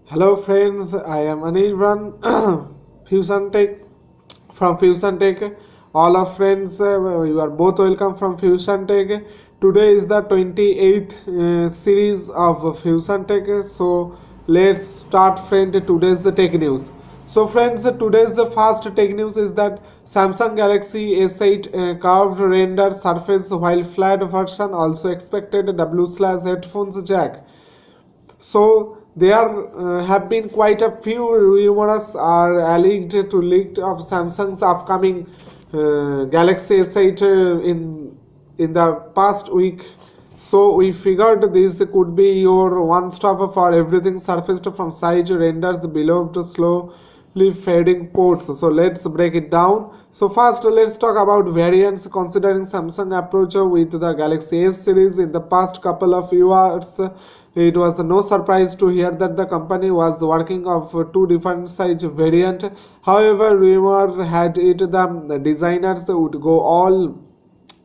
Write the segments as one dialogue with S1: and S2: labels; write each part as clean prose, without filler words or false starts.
S1: Hello friends, I am Anirban Fusion Tech from Fusion Tech. All our friends, you are both welcome from Fusion Tech. Today is the 28th series of Fusion Tech. So let's start friend today's tech news. So friends, today's first tech news is that Samsung Galaxy S8 curved render surface while flat version also expected W/headphones jack. So there have been quite a few rumors are alleged to leaked of Samsung's upcoming Galaxy S8 in the past week. So we figured this could be your one-stop for everything surfaced from size renders below to slowly fading ports. So let's break it down. So first let's talk about variants considering Samsung approach with the Galaxy S series in the past couple of years. It was no surprise to hear that the company was working of two different size variant. However, rumor had it the designers would go all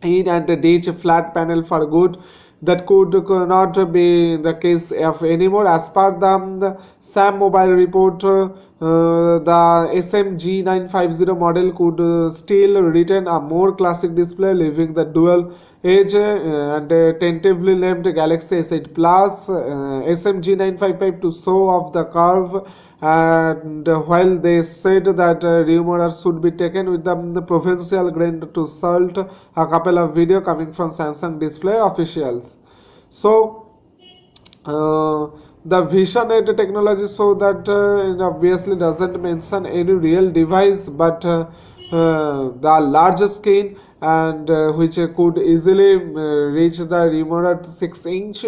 S1: in and ditch flat panel for good. That could not be the case of anymore. As per the Sam Mobile report, the SMG950 model could still retain a more classic display, leaving the dual edge and tentatively named Galaxy S8 Plus SMG955 to show off the curve. And while they said that rumors should be taken with the provincial grain to salt, a couple of video coming from Samsung display officials. So the Vision 8 technology, so that it obviously doesn't mention any real device, but the large screen and which could easily reach the rumored 6-inch.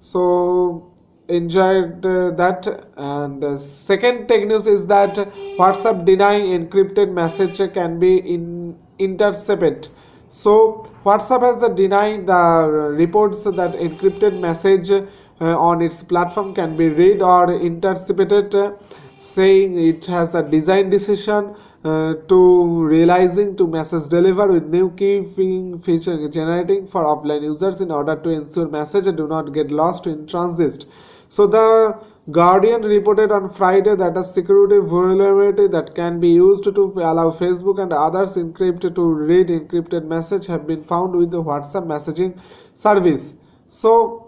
S1: So enjoyed that. And second tech news is that WhatsApp denying encrypted message can be intercepted. So WhatsApp has denied the reports that encrypted message on its platform can be read or intercepted, saying it has a design decision to realizing to message deliver with new key feature generating for offline users in order to ensure message do not get lost in transit. So the Guardian reported on Friday that a security vulnerability that can be used to allow Facebook and others encrypt to read encrypted message have been found with the WhatsApp messaging service. So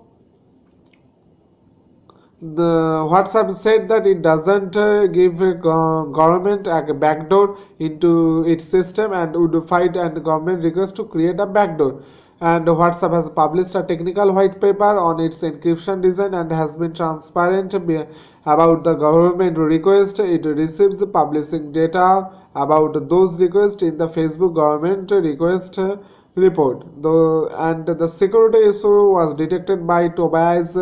S1: the WhatsApp said that it doesn't give government a backdoor into its system and would fight and government request to create a backdoor. And WhatsApp has published a technical white paper on its encryption design and has been transparent about the government request it receives, publishing data about those requests in the Facebook government request report. The security issue was detected by Tobias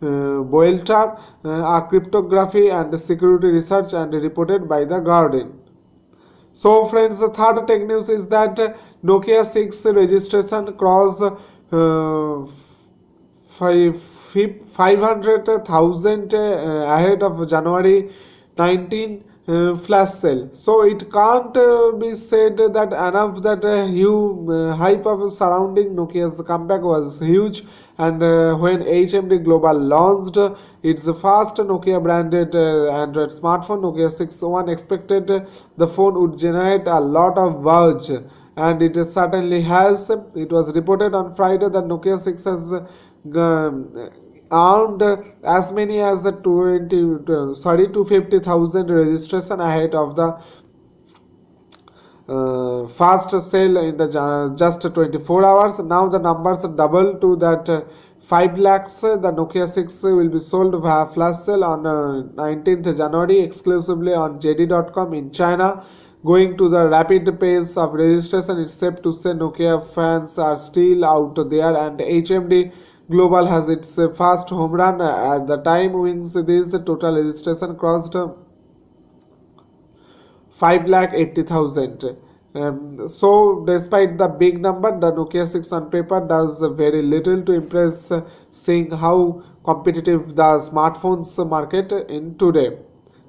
S1: Boelter, a cryptography and security research, and reported by the Guardian. So friends, the third tech news is that Nokia 6 registration crossed 500,000 ahead of January 19 flash sale. So it can't be said that enough that huge hype of surrounding Nokia's comeback was huge. And when HMD Global launched its first Nokia branded Android smartphone, Nokia 6 expected the phone would generate a lot of buzz, and it certainly has. It was reported on Friday that Nokia 6 has earned as many as the 250,000 registration ahead of the fast sale in the just 24 hours. Now the numbers double to that 5 lakhs. The Nokia 6 will be sold via flash sale on 19th January exclusively on JD.com in China. Going to the rapid pace of registration, it's safe to say Nokia fans are still out there, and HMD Global has its first home run at the time wins this. The total registration crossed 5,80,000. So despite the big number, the Nokia 6 on paper does very little to impress, seeing how competitive the smartphones market in today.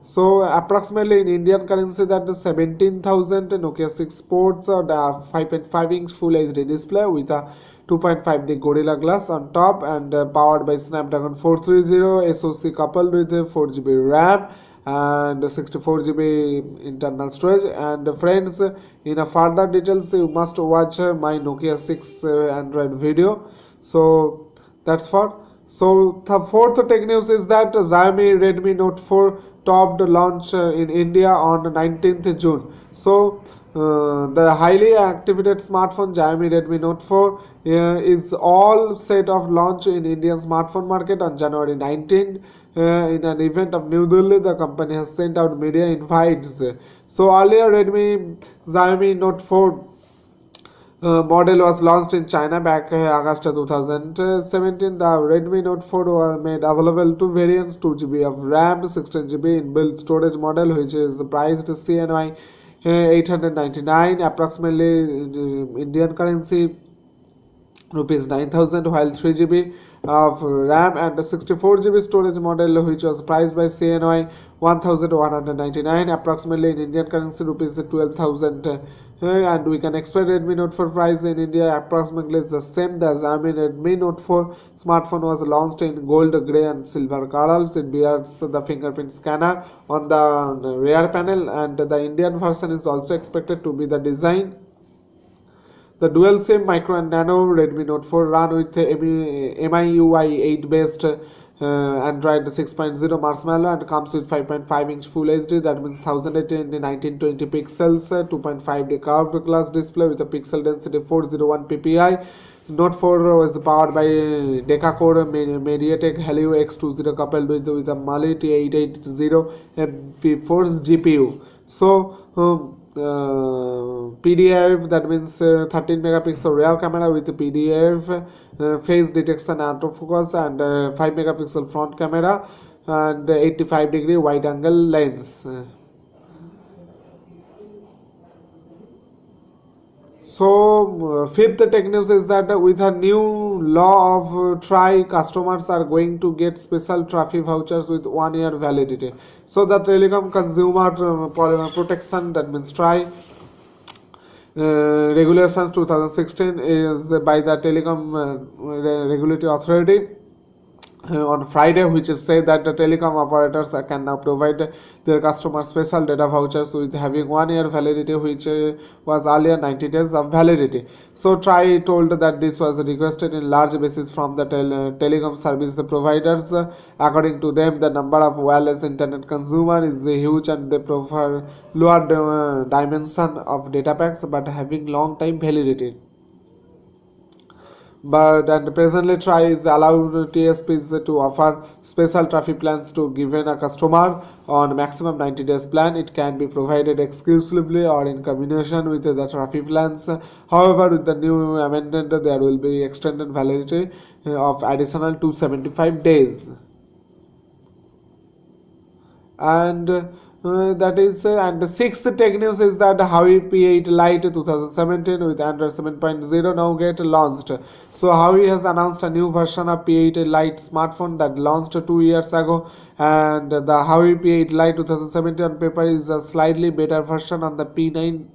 S1: So approximately in Indian currency, that 17,000 Nokia 6 sports the 5.5-inch Full HD display with a 2.5D Gorilla Glass on top, and powered by Snapdragon 430 SoC coupled with 4GB RAM and 64GB internal storage. And friends, in a further details you must watch my Nokia 6 Android video. So that's for. So the fourth tech news is that Xiaomi Redmi Note 4 topped launch in India on 19th June. So the highly activated smartphone Xiaomi Redmi Note 4 is all set of launch in Indian smartphone market on January 19th. In an event of New Delhi, the company has sent out media invites. So earlier Xiaomi Note 4 model was launched in China back August 2017. The Redmi Note 4 was made available two variants, 2GB of RAM, 16GB inbuilt storage model, which is priced CNY 899, approximately Indian currency rupees 9,000, while 3GB of RAM and 64GB storage model, which was priced by CNY 1,199, approximately in Indian currency rupees 12,000. And we can expect Redmi Note 4 price in India approximately the same. The Xiaomi Redmi Note 4 smartphone was launched in gold, grey and silver colors. It bears the fingerprint scanner on the rear panel, and the Indian version is also expected to be the design. The dual SIM micro and nano Redmi Note 4 run with MIUI 8 based Android 6.0 Marshmallow and comes with 5.5-inch Full HD, that means 1080 x 1920 pixels, 2.5D curved glass display with a pixel density 401 ppi. Note 4 was powered by Deca-core MediaTek Helio X20 coupled with a Mali T880 MP4 GPU. So PDAF, that means 13 megapixel rear camera with PDAF, face detection autofocus, and 5 megapixel front camera and 85-degree wide angle lens. So fifth tech news is that with a new law of TRAI, customers are going to get special traffic vouchers with 1 year validity. So the Telecom Consumer Protection, that means TRAI, regulations 2016 is by the Telecom Regulatory Authority on Friday, which is say that the telecom operators can now provide their customers special data vouchers with having 1 year validity, which was earlier 90 days of validity. So TRAI told that this was requested in large basis from the telecom service providers. According to them, the number of wireless internet consumer is huge and they prefer lower dimension of data packs but having long time validity. And presently TRAI is allowed TSPs to offer special traffic plans to given a customer on maximum 90 days plan. It can be provided exclusively or in combination with the traffic plans. However, with the new amendment, there will be extended validity of additional 275 days. And that is and the sixth tech news is that Huawei P8 Lite 2017 with Android 7.0 Nougat launched. So Huawei has announced a new version of P8 Lite smartphone that launched 2 years ago, and the Huawei P8 Lite 2017 on paper is a slightly better version on the P9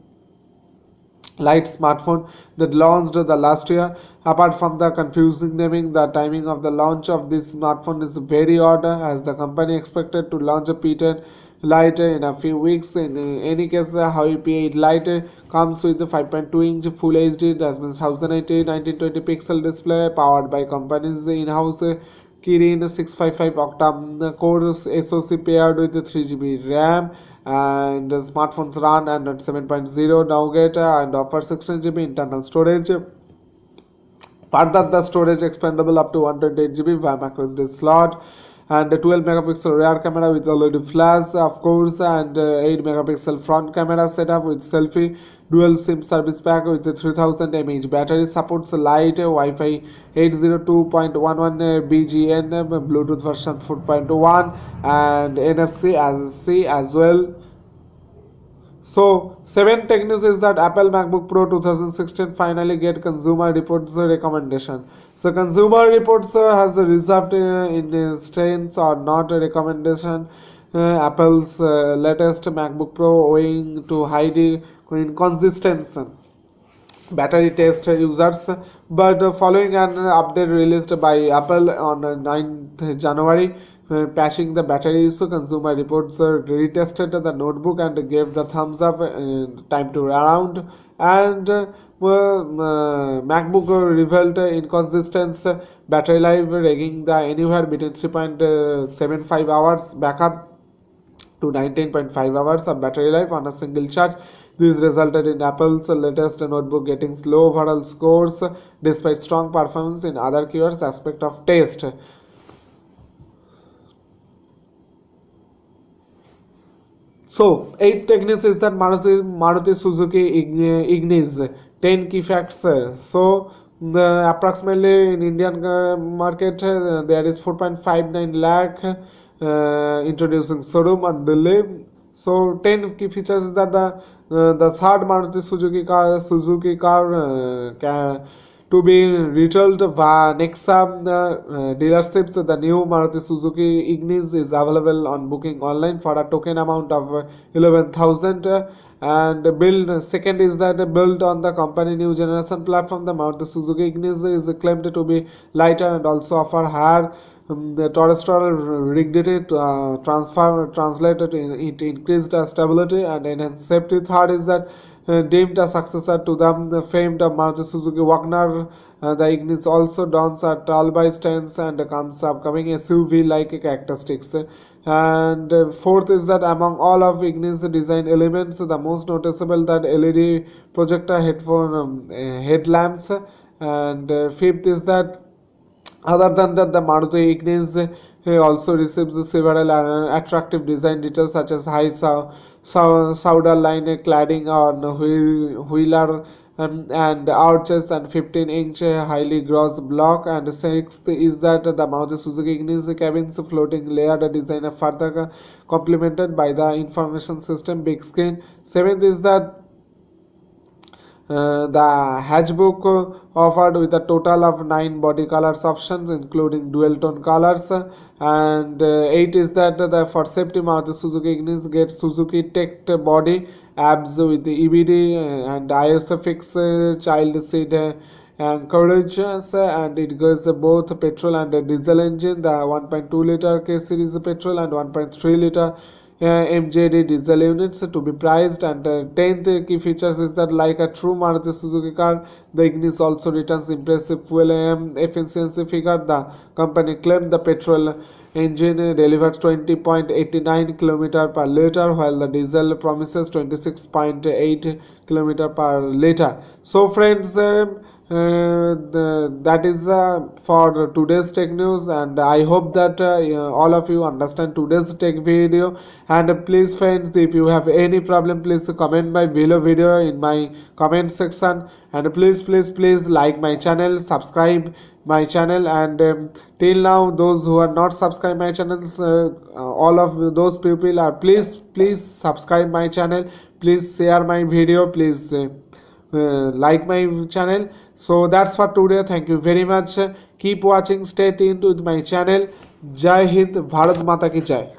S1: Lite smartphone that launched the last year. Apart from the confusing naming, the timing of the launch of this smartphone is very odd, as the company expected to launch a P10 Lite in a few weeks. In any case, Huawei P8 Lite comes with a 5.2-inch Full HD, that means 1080 1920 pixel display, powered by company's in-house Kirin 655 octa-core SoC paired with 3GB RAM, and smartphones run Android 7.0 Nougat and offer 16GB internal storage. Further, the storage expandable up to 128GB via microSD slot, and a 12 megapixel rear camera with LED flash, of course, and 8 megapixel front camera setup with selfie, dual SIM service pack with a 3000 mAh battery, supports light Wi-Fi 802.11 BGN, Bluetooth version 4.1 and NFC as well. So, 7th tech news is that Apple MacBook Pro 2016 finally get Consumer Reports recommendation. So, Consumer Reports has reserved in strengths or not a recommendation Apple's latest MacBook Pro owing to high inconsistency battery test users. But following an update released by Apple on 9th January, patching the battery issue, Consumer Reports retested the notebook and gave the thumbs up time to around. And MacBook revealed inconsistent battery life, ranging the anywhere between 3.75 hours backup to 19.5 hours of battery life on a single charge. This resulted in Apple's latest notebook getting low overall scores despite strong performance in other key aspects of test. So, 8 techniques is that Maruti Suzuki Ignis, 10 key facts. So, approximately in Indian market, there is 4.59 lakh introducing showroom on Delhi. So, 10 key features is that the third Maruti Suzuki car to be retailed via Nexa dealerships. The new Maruti Suzuki Ignis is available on booking online for a token amount of 11,000. And build second is that built on the company new generation platform, the Maruti Suzuki Ignis is claimed to be lighter and also offer higher the terrestrial rigidity translated into increased stability and enhanced safety. Third is that deemed a successor to the famed Maruti Suzuki Wagner. The Ignis also dons a tall by stance and comes upcoming SUV-like characteristics. And fourth is that among all of Ignis design elements, the most noticeable that LED projector headphone headlamps. And fifth is that other than that, the Maruti Ignis also receives several attractive design details such as high solder line cladding on wheeler and arches and 15-inch highly gross block. And sixth is that the Maruti Suzuki Ignis cabin's floating layered design are further complemented by the information system big screen. Seventh is that the hatchback offered with a total of 9 body colors options including dual tone colors. And 8 is that for safety Maruti Suzuki Ignis gets Suzuki Tech body abs with the EBD and ISOFIX child seat anchorages, and it goes both petrol and diesel engine, the 1.2 liter K series petrol and 1.3 liter MJD diesel units to be priced. And 10th key features is that like a true Maruti Suzuki car, the Ignis also returns impressive fuel efficiency figure. The company claimed the petrol engine delivers 20.89 km per liter while the diesel promises 26.8 km per liter. So friends, that is for today's tech news, and I hope that all of you understand today's tech video. And please friends, if you have any problem, please comment my below video in my comment section, and please like my channel, subscribe my channel, and till now those who are not subscribed my channels, all of those people are please subscribe my channel, please share my video, please like my channel. So that's for today. Thank you very much. Keep watching, stay tuned with my channel. Jai Hind, Bharat Mata ki Jai.